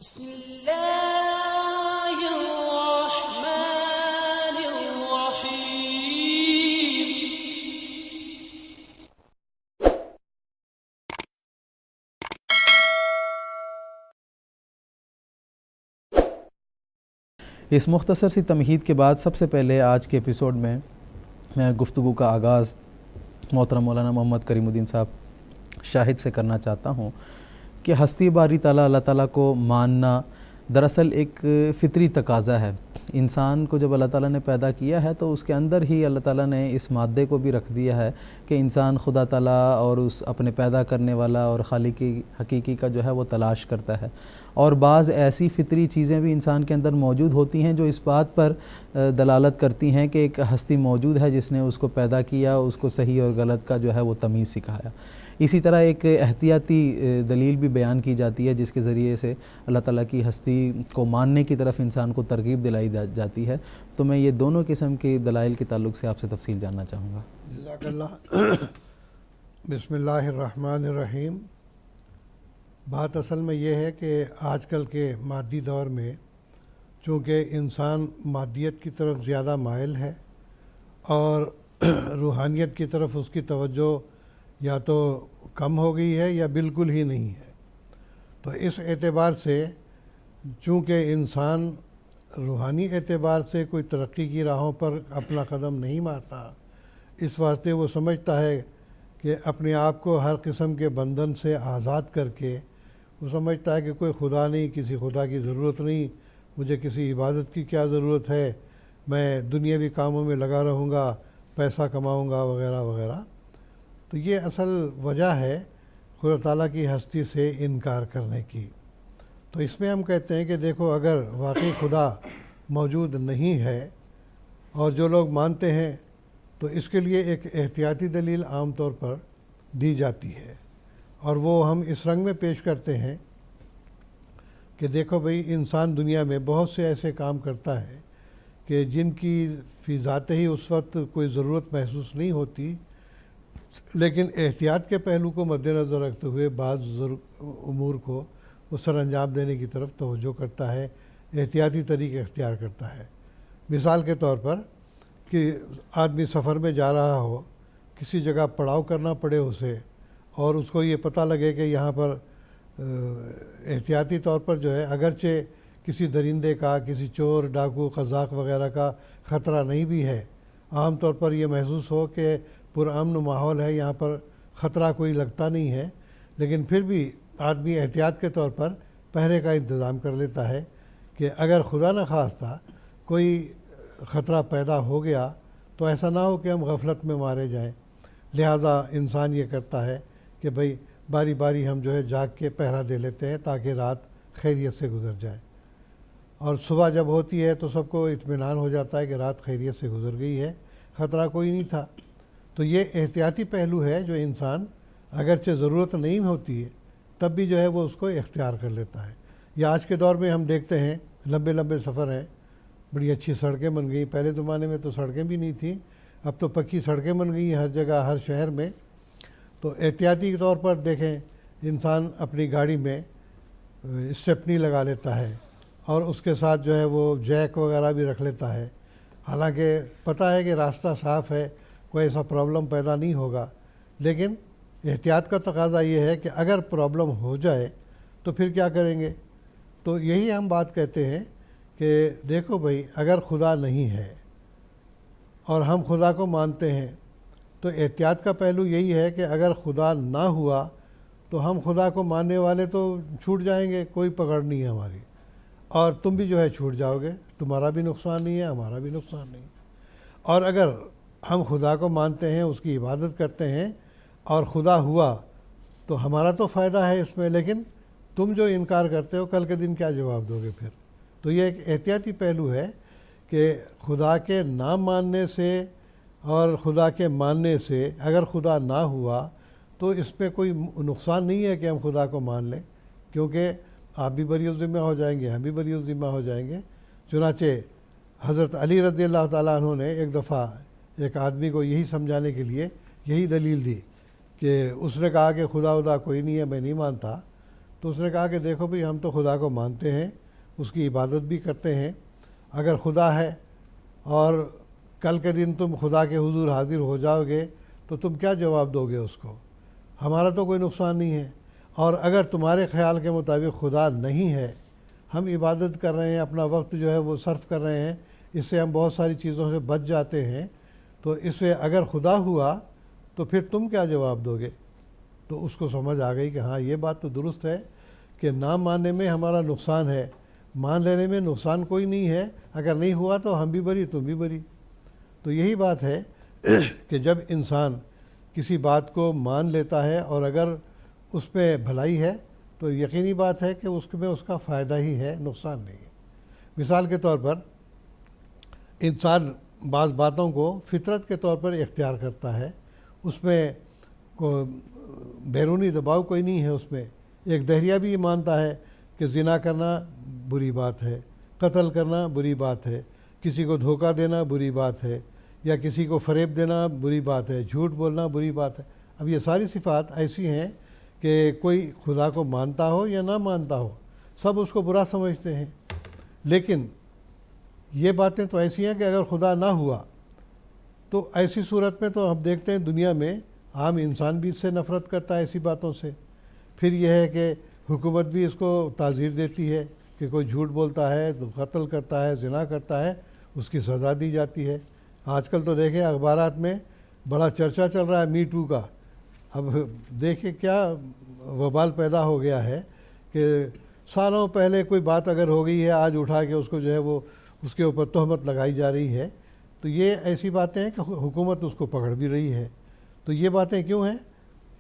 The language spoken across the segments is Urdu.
بسم اللہ الرحمن الرحیم۔ اس مختصر سی تمہید کے بعد سب سے پہلے آج کے ایپیسوڈ میں گفتگو کا آغاز محترم مولانا محمد کریم الدین صاحب شاہد سے کرنا چاہتا ہوں کہ ہستی باری تعالیٰ اللہ تعالیٰ کو ماننا دراصل ایک فطری تقاضا ہے۔ انسان کو جب اللہ تعالیٰ نے پیدا کیا ہے تو اس کے اندر ہی اللہ تعالیٰ نے اس مادے کو بھی رکھ دیا ہے کہ انسان خدا تعالیٰ اور اس اپنے پیدا کرنے والا اور خالق حقیقی کا جو ہے وہ تلاش کرتا ہے، اور بعض ایسی فطری چیزیں بھی انسان کے اندر موجود ہوتی ہیں جو اس بات پر دلالت کرتی ہیں کہ ایک ہستی موجود ہے جس نے اس کو پیدا کیا، اس کو صحیح اور غلط کا جو ہے وہ تمیز سکھایا۔ اسی طرح ایک احتیاطی دلیل بھی بیان کی جاتی ہے جس کے ذریعے سے اللہ تعالیٰ کی ہستی کو ماننے کی طرف انسان کو ترغیب دلائی جاتی ہے۔ تو میں یہ دونوں قسم کے دلائل کے تعلق سے آپ سے تفصیل جاننا چاہوں گا۔ جزاک اللہ۔ بسم اللہ الرحمن الرحیم۔ بات اصل میں یہ ہے کہ آج کل کے مادی دور میں چونکہ انسان مادیت کی طرف زیادہ مائل ہے اور روحانیت کی طرف اس کی توجہ یا تو کم ہو گئی ہے یا بالکل ہی نہیں ہے، تو اس اعتبار سے چونکہ انسان روحانی اعتبار سے کوئی ترقی کی راہوں پر اپنا قدم نہیں مارتا، اس واسطے وہ سمجھتا ہے کہ اپنے آپ کو ہر قسم کے بندھن سے آزاد کر کے وہ سمجھتا ہے کہ کوئی خدا نہیں، کسی خدا کی ضرورت نہیں، مجھے کسی عبادت کی کیا ضرورت ہے، میں دنیاوی کاموں میں لگا رہوں گا، پیسہ کماؤں گا وغیرہ وغیرہ۔ تو یہ اصل وجہ ہے خدا تعالیٰ کی ہستی سے انکار کرنے کی۔ تو اس میں ہم کہتے ہیں کہ دیکھو، اگر واقعی خدا موجود نہیں ہے اور جو لوگ مانتے ہیں تو اس کے لیے ایک احتیاطی دلیل عام طور پر دی جاتی ہے، اور وہ ہم اس رنگ میں پیش کرتے ہیں کہ دیکھو بھئی، انسان دنیا میں بہت سے ایسے کام کرتا ہے کہ جن کی فی ذات ہی اس وقت کوئی ضرورت محسوس نہیں ہوتی، لیکن احتیاط کے پہلو کو مد نظر رکھتے ہوئے بعض امور کو وہ سر انجام دینے کی طرف توجہ کرتا ہے، احتیاطی طریقے اختیار کرتا ہے۔ مثال کے طور پر کہ آدمی سفر میں جا رہا ہو، کسی جگہ پڑاؤ کرنا پڑے اسے، اور اس کو یہ پتہ لگے کہ یہاں پر احتیاطی طور پر جو ہے اگرچہ کسی درندے کا، کسی چور، ڈاکو، قزاق وغیرہ کا خطرہ نہیں بھی ہے، عام طور پر یہ محسوس ہو کہ پرامن ماحول ہے، یہاں پر خطرہ کوئی لگتا نہیں ہے، لیکن پھر بھی آدمی احتیاط کے طور پر پہرے کا انتظام کر لیتا ہے کہ اگر خدا نخواستہ کوئی خطرہ پیدا ہو گیا تو ایسا نہ ہو کہ ہم غفلت میں مارے جائیں۔ لہٰذا انسان یہ کرتا ہے کہ بھئی باری باری ہم جو ہے جاگ کے پہرا دے لیتے ہیں تاکہ رات خیریت سے گزر جائے، اور صبح جب ہوتی ہے تو سب کو اطمینان ہو جاتا ہے کہ رات خیریت سے گزر گئی ہے، خطرہ کوئی نہیں تھا۔ تو یہ احتیاطی پہلو ہے جو انسان اگرچہ ضرورت نہیں ہوتی ہے تب بھی جو ہے وہ اس کو اختیار کر لیتا ہے۔ یا آج کے دور میں ہم دیکھتے ہیں لمبے لمبے سفر ہیں، بڑی اچھی سڑکیں بن گئیں، پہلے زمانے میں تو سڑکیں بھی نہیں تھیں، اب تو پکی سڑکیں بن گئی ہیں ہر جگہ، ہر شہر میں۔ تو احتیاطی طور پر دیکھیں، انسان اپنی گاڑی میں اسٹیپنی لگا لیتا ہے اور اس کے ساتھ جو ہے وہ جیک وغیرہ بھی رکھ لیتا ہے، حالانکہ پتہ ہے کہ راستہ صاف ہے، کوئی ایسا پرابلم پیدا نہیں ہوگا، لیکن احتیاط کا تقاضا یہ ہے کہ اگر پرابلم ہو جائے تو پھر کیا کریں گے۔ تو یہی ہم بات کہتے ہیں کہ دیکھو بھئی، اگر خدا نہیں ہے اور ہم خدا کو مانتے ہیں تو احتیاط کا پہلو یہی ہے کہ اگر خدا نہ ہوا تو ہم خدا کو ماننے والے تو چھوٹ جائیں گے، کوئی پکڑ نہیں ہے ہماری، اور تم بھی جو ہے چھوٹ جاؤ گے، تمہارا بھی نقصان نہیں ہے، ہمارا بھی نقصان نہیں ہے۔ اور اگر ہم خدا کو مانتے ہیں، اس کی عبادت کرتے ہیں اور خدا ہوا تو ہمارا تو فائدہ ہے اس میں، لیکن تم جو انکار کرتے ہو کل کے دن کیا جواب دو گے پھر۔ تو یہ ایک احتیاطی پہلو ہے کہ خدا کے نہ ماننے سے اور خدا کے ماننے سے اگر خدا نہ ہوا تو اس میں کوئی نقصان نہیں ہے کہ ہم خدا کو مان لیں، کیونکہ آپ بھی بری الذمہ ہو جائیں گے، ہم بھی بری الذمہ ہو جائیں گے۔ چنانچہ حضرت علی رضی اللہ تعالیٰ عنہ نے ایک دفعہ ایک آدمی کو یہی سمجھانے کے لیے یہی دلیل دی کہ اس نے کہا کہ خدا کوئی نہیں ہے، میں نہیں مانتا، تو اس نے کہا کہ دیکھو بھئی ہم تو خدا کو مانتے ہیں، اس کی عبادت بھی کرتے ہیں، اگر خدا ہے اور کل کے دن تم خدا کے حضور حاضر ہو جاؤ گے تو تم کیا جواب دو گے اس کو؟ ہمارا تو کوئی نقصان نہیں ہے، اور اگر تمہارے خیال کے مطابق خدا نہیں ہے، ہم عبادت کر رہے ہیں، اپنا وقت جو ہے وہ صرف کر رہے ہیں، اس سے ہم بہت ساری چیزوں سے بچ جاتے ہیں، تو اس سے اگر خدا ہوا تو پھر تم کیا جواب دو گے؟ تو اس کو سمجھ آ گئی کہ ہاں یہ بات تو درست ہے کہ نہ ماننے میں ہمارا نقصان ہے، مان لینے میں نقصان کوئی نہیں ہے، اگر نہیں ہوا تو ہم بھی بری تم بھی بری۔ تو یہی بات ہے کہ جب انسان کسی بات کو مان لیتا ہے اور اگر اس میں بھلائی ہے تو یقینی بات ہے کہ اس میں اس کا فائدہ ہی ہے، نقصان نہیں ہے۔ مثال کے طور پر انسان بعض باتوں کو فطرت کے طور پر اختیار کرتا ہے، اس میں بیرونی دباؤ کوئی نہیں ہے، اس میں ایک دہریہ بھی یہ مانتا ہے کہ زنا کرنا بری بات ہے، قتل کرنا بری بات ہے، کسی کو دھوکہ دینا بری بات ہے، یا کسی کو فریب دینا بری بات ہے، جھوٹ بولنا بری بات ہے۔ اب یہ ساری صفات ایسی ہیں کہ کوئی خدا کو مانتا ہو یا نہ مانتا ہو، سب اس کو برا سمجھتے ہیں، لیکن یہ باتیں تو ایسی ہیں کہ اگر خدا نہ ہوا تو ایسی صورت میں تو ہم دیکھتے ہیں دنیا میں عام انسان بھی اس سے نفرت کرتا ہے، ایسی باتوں سے۔ پھر یہ ہے کہ حکومت بھی اس کو تعزیر دیتی ہے کہ کوئی جھوٹ بولتا ہے، قتل کرتا ہے، زنا کرتا ہے، اس کی سزا دی جاتی ہے۔ آج کل تو دیکھیں اخبارات میں بڑا چرچا چل رہا ہے می ٹو کا۔ اب دیکھیں کیا وبال پیدا ہو گیا ہے کہ سالوں پہلے کوئی بات اگر ہو گئی ہے، آج اٹھا کے اس کو جو ہے وہ اس کے اوپر تہمت لگائی جا رہی ہے۔ تو یہ ایسی باتیں ہیں کہ حکومت اس کو پکڑ بھی رہی ہے۔ تو یہ باتیں کیوں ہیں؟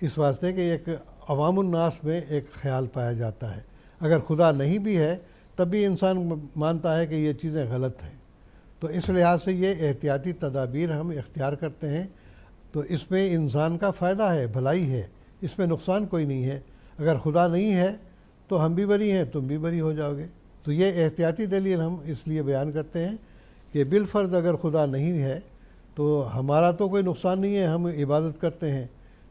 اس واسطے کہ ایک عوام الناس میں ایک خیال پایا جاتا ہے، اگر خدا نہیں بھی ہے تب بھی انسان مانتا ہے کہ یہ چیزیں غلط ہیں۔ تو اس لحاظ سے یہ احتیاطی تدابیر ہم اختیار کرتے ہیں، تو اس میں انسان کا فائدہ ہے، بھلائی ہے، اس میں نقصان کوئی نہیں ہے۔ اگر خدا نہیں ہے تو ہم بھی بری ہیں، تم بھی بری ہو جاؤ گے۔ تو یہ احتیاطی دلیل ہم اس لیے بیان کرتے ہیں کہ بالفرض اگر خدا نہیں ہے تو ہمارا تو کوئی نقصان نہیں ہے، ہم عبادت کرتے ہیں،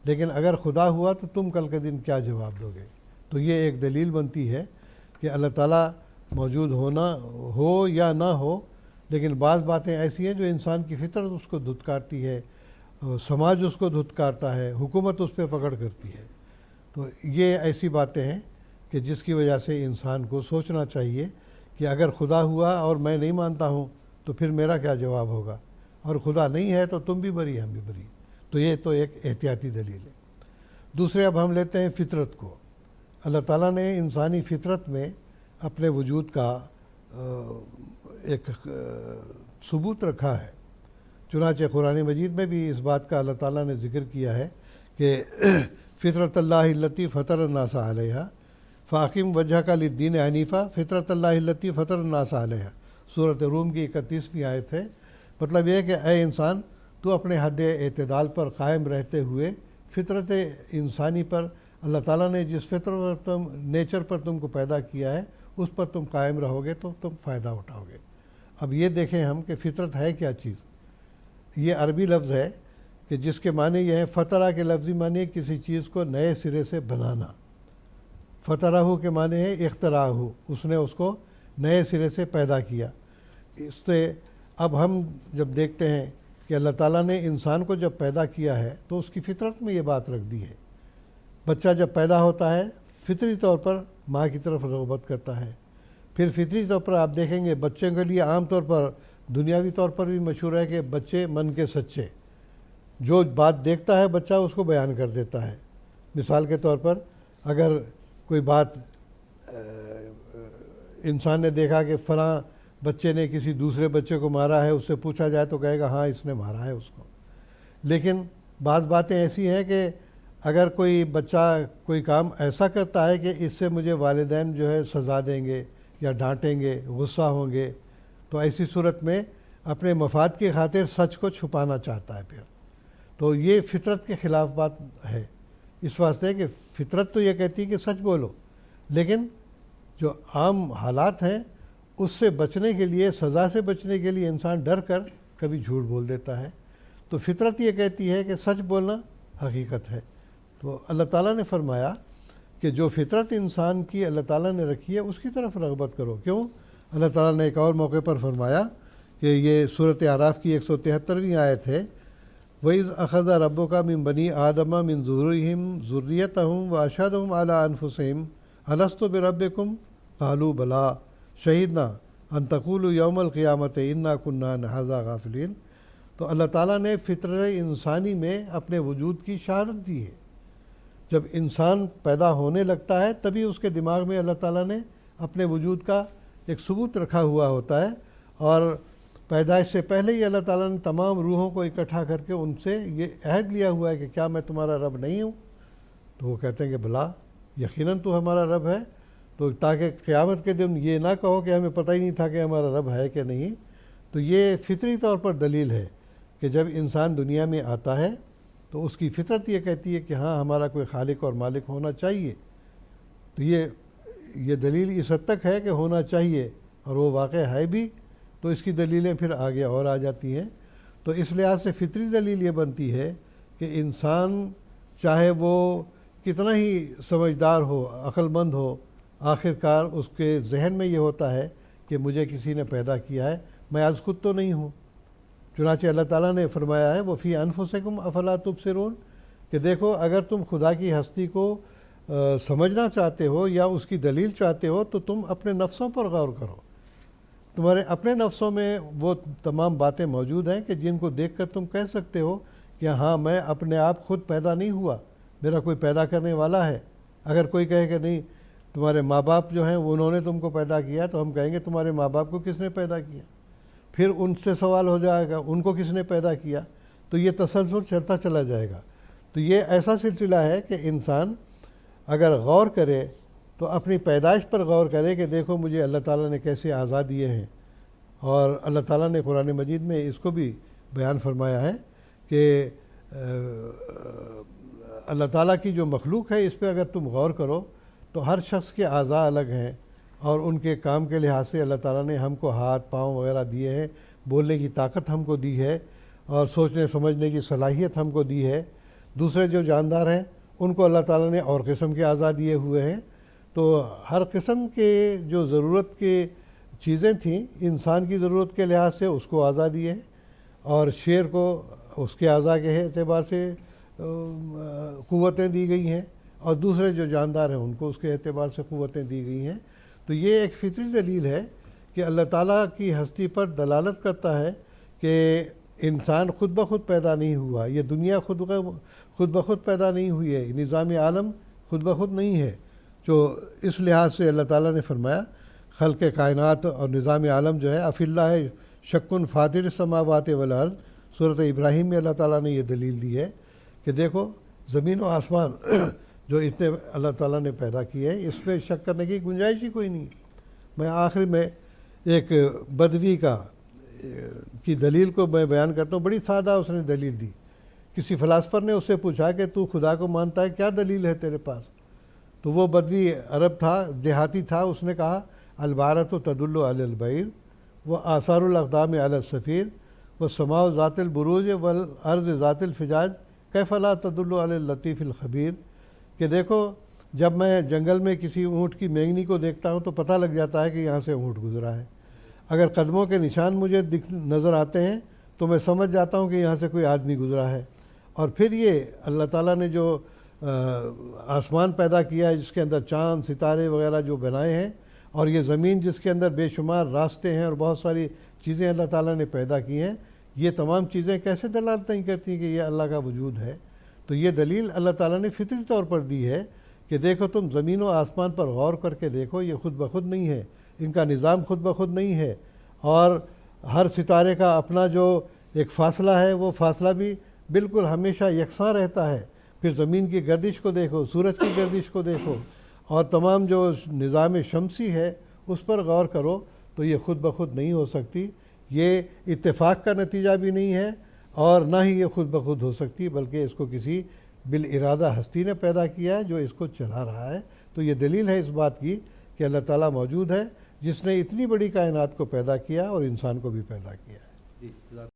لیکن اگر خدا ہوا تو تم کل کے دن کیا جواب دو گے؟ تو یہ ایک دلیل بنتی ہے کہ اللہ تعالیٰ موجود ہونا ہو یا نہ ہو، لیکن بعض باتیں ایسی ہیں جو انسان کی فطرت اس کو دھتکارتی ہے، سماج اس کو دھتکارتا ہے، حکومت اس پہ پکڑ کرتی ہے۔ تو یہ ایسی باتیں ہیں کہ جس کی وجہ سے انسان کو سوچنا چاہیے کہ اگر خدا ہوا اور میں نہیں مانتا ہوں تو پھر میرا کیا جواب ہوگا، اور خدا نہیں ہے تو تم بھی بری ہم بھی بری۔ تو یہ تو ایک احتیاطی دلیل ہے۔ دوسرے اب ہم لیتے ہیں فطرت کو۔ اللہ تعالیٰ نے انسانی فطرت میں اپنے وجود کا ایک ثبوت رکھا ہے، چنانچہ قرآن مجید میں بھی اس بات کا اللہ تعالیٰ نے ذکر کیا ہے کہ فطرت اللہ التی فطر الناس علیہا فاقم وجہ کا للدین حنیفہ فطرت اللہ التی فطر الناس علیہا، سورۃ روم کی 31ویں آیت ہے۔ مطلب یہ ہے کہ اے انسان، تو اپنے حد اعتدال پر قائم رہتے ہوئے فطرت انسانی پر، اللہ تعالیٰ نے جس فطرت نیچر پر تم کو پیدا کیا ہے اس پر تم قائم رہو گے تو تم فائدہ اٹھاؤ گے۔ اب یہ دیکھیں ہم کہ فطرت ہے کیا چیز۔ یہ عربی لفظ ہے کہ جس کے معنی یہ ہے، فطرہ کے لفظی معنی ہے کسی چیز کو نئے سرے سے بنانا، فطرہ کے معنی ہے اختراع، اس نے اس کو نئے سرے سے پیدا کیا۔ اس سے اب ہم جب دیکھتے ہیں کہ اللہ تعالیٰ نے انسان کو جب پیدا کیا ہے تو اس کی فطرت میں یہ بات رکھ دی ہے۔ بچہ جب پیدا ہوتا ہے فطری طور پر ماں کی طرف رغبت کرتا ہے، پھر فطری طور پر آپ دیکھیں گے بچوں کے لیے عام طور پر دنیاوی طور پر بھی مشہور ہے کہ بچے من کے سچے، جو بات دیکھتا ہے بچہ اس کو بیان کر دیتا ہے۔ مثال کے طور پر اگر کوئی بات انسان نے دیکھا کہ فلاں بچے نے کسی دوسرے بچے کو مارا ہے، اس سے پوچھا جائے تو کہے گا ہاں اس نے مارا ہے اس کو۔ لیکن بعض باتیں ایسی ہیں کہ اگر کوئی بچہ کوئی کام ایسا کرتا ہے کہ اس سے مجھے والدین جو ہے سزا دیں گے یا ڈانٹیں گے، غصہ ہوں گے، تو ایسی صورت میں اپنے مفاد کی خاطر سچ کو چھپانا چاہتا ہے پھر۔ تو یہ فطرت کے خلاف بات ہے، اس واسطے کہ فطرت تو یہ کہتی ہے کہ سچ بولو، لیکن جو عام حالات ہیں اس سے بچنے کے لیے، سزا سے بچنے کے لیے انسان ڈر کر کبھی جھوٹ بول دیتا ہے۔ تو فطرت یہ کہتی ہے کہ سچ بولنا حقیقت ہے۔ تو اللہ تعالیٰ نے فرمایا کہ جو فطرت انسان کی اللہ تعالیٰ نے رکھی ہے اس کی طرف رغبت کرو۔ کیوں؟ اللہ تعالیٰ نے ایک اور موقع پر فرمایا کہ یہ صورت اعراف کی 173ویں آیت ہے، وَإِذْ أَخَذَ رَبُّكَ مِن بَنِي آدَمَ مِن ظُهُورِهِمْ ذُرِّيَّتَهُمْ وَأَشْهَدَهُمْ عَلَىٰ أَنفُسِهِمْ أَلَسْتُ بِرَبِّكُمْ قَالُوا بَلَىٰ شَهِدْنَا أَن تَقُولُوا يَوْمَ الْقِيَامَةِ إِنَّا كُنَّا عَنْ هَٰذَا غَافِلِينَ۔ تو اللہ تعالیٰ نے فطرت انسانی میں اپنے وجود کی شہادت دی ہے۔ جب انسان پیدا ہونے لگتا ہے تبھی اس کے دماغ میں اللہ تعالیٰ نے اپنے وجود کا ایک ثبوت رکھا ہوا ہوتا ہے، اور پیدائش سے پہلے ہی اللہ تعالیٰ نے تمام روحوں کو اکٹھا کر کے ان سے یہ عہد لیا ہوا ہے کہ کیا میں تمہارا رب نہیں ہوں؟ تو وہ کہتے ہیں کہ بلا، یقیناً تو ہمارا رب ہے۔ تو تاکہ قیامت کے دن یہ نہ کہو کہ ہمیں پتہ ہی نہیں تھا کہ ہمارا رب ہے کہ نہیں۔ تو یہ فطری طور پر دلیل ہے کہ جب انسان دنیا میں آتا ہے تو اس کی فطرت یہ کہتی ہے کہ ہاں ہمارا کوئی خالق اور مالک ہونا چاہیے۔ تو یہ دلیل اس حد تک ہے کہ ہونا چاہیے، اور وہ واقع ہے بھی، تو اس کی دلیلیں پھر آگے اور آ جاتی ہیں۔ تو اس لحاظ سے فطری دلیل یہ بنتی ہے کہ انسان چاہے وہ کتنا ہی سمجھدار ہو، عقل مند ہو، آخر کار اس کے ذہن میں یہ ہوتا ہے کہ مجھے کسی نے پیدا کیا ہے، میں آج خود تو نہیں ہوں۔ چنانچہ اللہ تعالیٰ نے فرمایا ہے وَفِي أَنفُسِكُمْ أَفَلَا تُبْصِرُونَ، کہ دیکھو اگر تم خدا کی ہستی کو سمجھنا چاہتے ہو یا اس کی دلیل چاہتے ہو تو تم اپنے نفسوں پر غور کرو۔ تمہارے اپنے نفسوں میں وہ تمام باتیں موجود ہیں کہ جن کو دیکھ کر تم کہہ سکتے ہو کہ ہاں میں اپنے آپ خود پیدا نہیں ہوا، میرا کوئی پیدا کرنے والا ہے۔ اگر کوئی کہے کہ نہیں تمہارے ماں باپ جو ہیں انہوں نے تم کو پیدا کیا، تو ہم کہیں گے تمہارے ماں باپ کو کس نے پیدا کیا؟ پھر ان سے سوال ہو جائے گا ان کو کس نے پیدا کیا؟ تو یہ تسلسل چلتا چلا جائے گا۔ تو یہ ایسا سلسلہ ہے کہ انسان اگر غور کرے تو اپنی پیدائش پر غور کرے کہ دیکھو مجھے اللہ تعالیٰ نے کیسے آزاد دیے ہیں۔ اور اللہ تعالیٰ نے قرآن مجید میں اس کو بھی بیان فرمایا ہے کہ اللہ تعالیٰ کی جو مخلوق ہے اس پہ اگر تم غور کرو تو ہر شخص کے اعضاء الگ ہیں، اور ان کے کام کے لحاظ سے اللہ تعالیٰ نے ہم کو ہاتھ پاؤں وغیرہ دیے ہیں، بولنے کی طاقت ہم کو دی ہے، اور سوچنے سمجھنے کی صلاحیت ہم کو دی ہے۔ دوسرے جو جاندار ہیں ان کو اللہ تعالیٰ نے اور قسم کے اعضاء دیے ہوئے ہیں۔ تو ہر قسم کے جو ضرورت کے چیزیں تھیں انسان کی ضرورت کے لحاظ سے اس کو اعضاء دیے ہیں، اور شیر کو اس کے اعضاء کے اعتبار سے قوتیں دی گئی ہیں، اور دوسرے جو جاندار ہیں ان کو اس کے اعتبار سے قوتیں دی گئی ہیں۔ تو یہ ایک فطری دلیل ہے کہ اللہ تعالیٰ کی ہستی پر دلالت کرتا ہے کہ انسان خود بخود پیدا نہیں ہوا، یہ دنیا خود بخود پیدا نہیں ہوئی ہے، نظام عالم خود بخود نہیں ہے۔ جو اس لحاظ سے اللہ تعالیٰ نے فرمایا خلق کائنات اور نظام عالم جو ہے اف اللہ شکن فاطر السماوات والارض، سورۃ ابراہیم میں اللہ تعالیٰ نے یہ دلیل دی ہے کہ دیکھو زمین و آسمان جو اتنے اللہ تعالیٰ نے پیدا کیے ہیں اس پہ شک کرنے کی گنجائش ہی کوئی نہیں۔ میں آخر میں ایک بدوی کی دلیل کو میں بیان کرتا ہوں، بڑی سادہ اس نے دلیل دی۔ کسی فلاسفر نے اس سے پوچھا کہ تو خدا کو مانتا ہے، کیا دلیل ہے تیرے پاس؟ تو وہ بدوی عرب تھا، دیہاتی تھا، اس نے کہا البارۃ تدل علی البعیر و آثار الاقدام علی السفیر و سماء ذات البروج والارض ذات الفجاج کیف لا تدل علی اللطیف الخبیر، کہ دیکھو جب میں جنگل میں کسی اونٹ کی مینگنی کو دیکھتا ہوں تو پتہ لگ جاتا ہے کہ یہاں سے اونٹ گزرا ہے، اگر قدموں کے نشان مجھے نظر آتے ہیں تو میں سمجھ جاتا ہوں کہ یہاں سے کوئی آدمی گزرا ہے۔ اور پھر یہ اللہ تعالیٰ نے جو آسمان پیدا کیا ہے جس کے اندر چاند ستارے وغیرہ جو بنائے ہیں، اور یہ زمین جس کے اندر بے شمار راستے ہیں اور بہت ساری چیزیں اللہ تعالیٰ نے پیدا کی ہیں، یہ تمام چیزیں کیسے دلالت نہیں کرتی کہ یہ اللہ کا وجود ہے؟ تو یہ دلیل اللہ تعالیٰ نے فطری طور پر دی ہے کہ دیکھو تم زمین و آسمان پر غور کر کے دیکھو، یہ خود بخود نہیں ہے، ان کا نظام خود بخود نہیں ہے، اور ہر ستارے کا اپنا جو ایک فاصلہ ہے وہ فاصلہ بھی بالکل ہمیشہ یکساں رہتا ہے۔ پھر زمین کی گردش کو دیکھو، سورج کی گردش کو دیکھو، اور تمام جو نظام شمسی ہے اس پر غور کرو، تو یہ خود بخود نہیں ہو سکتی، یہ اتفاق کا نتیجہ بھی نہیں ہے، اور نہ ہی یہ خود بخود ہو سکتی، بلکہ اس کو کسی بالارادہ ہستی نے پیدا کیا ہے جو اس کو چلا رہا ہے۔ تو یہ دلیل ہے اس بات کی کہ اللہ تعالیٰ موجود ہے جس نے اتنی بڑی کائنات کو پیدا کیا اور انسان کو بھی پیدا کیا ہے۔